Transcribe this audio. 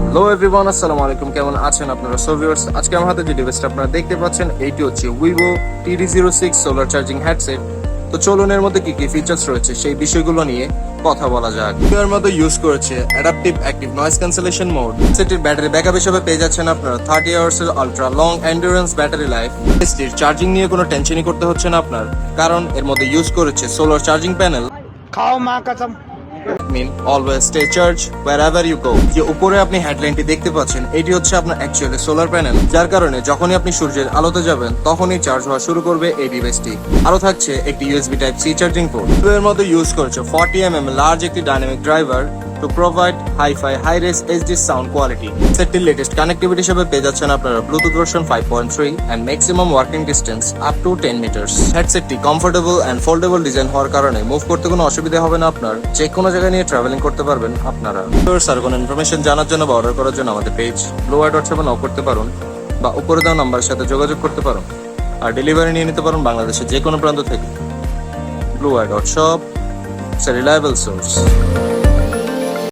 Hello everyone, আসসালামু আলাইকুম। কেমন আছেন আপনারা? সো ভিউয়ার্স, আজকে আমার হাতে যে ডিভাইসটা আপনারা দেখতে পাচ্ছেন এইটি হচ্ছে Vivo TD06 solar charging headset. তো চলুন এর মধ্যে কি কি ফিচার্স রয়েছে সেই বিষয়গুলো নিয়ে কথা বলা যাক। এর মধ্যে ইউজ করেছে adaptive active noise cancellation mode. সেটির ব্যাটারি ব্যাকআপ হিসেবে পেয়ে যাচ্ছেন আপনারা 30 আওয়ার্স এর ultra long endurance battery life. এর চার্জিং নিয়ে কোনো টেনশনই করতে হচ্ছে না আপনার, কারণ এর মধ্যে ইউজ করেছে সোলার চার্জিং প্যানেল। খাও মা কসম। mean always stay charged wherever you go। যে উপরে আপনি হেডলাইনটি দেখতে পাচ্ছেন এটি হচ্ছে আপনার অ্যাকচুয়ালি সোলার প্যানেল, যার কারণে যখনই আপনি সূর্যের আলোতে যাবেন তখনই চার্জ হওয়া শুরু করবে এই ডিভাইসটি। আরো থাকছে একটি USB type C charging port. এর মধ্যে ইউজ করেছে 40mm লার্জ একটি dynamic driver to provide hi-fi high-res HD sound quality। সেটটির লেটেস্ট কানেক্টিভিটি হিসেবে পেয়ে যাচ্ছেন আপনারা Bluetooth version 5.3 and maximum working distance up to 10 meters। হেডসেটটি কমফোর্টেবল এন্ড ফোল্ডেবল ডিজাইন হওয়ার কারণে মুভ করতে কোনো অসুবিধা হবে না আপনার, যে কোনো জায়গায় নিয়ে ট্রাভেলিং করতে পারবেন আপনারা। স্যার কোনো ইনফরমেশন জানার জন্য বা অর্ডার করার জন্য আমাদের পেজ bluewire.7 নক করতে পারুন বা উপরে দেওয়া নাম্বারের সাথে যোগাযোগ করতে পারুন, আর ডেলিভারি নিয়ে নিতে পারুন বাংলাদেশের যে কোনো প্রান্ত থেকে। bluewire.shop, it's a reliable source।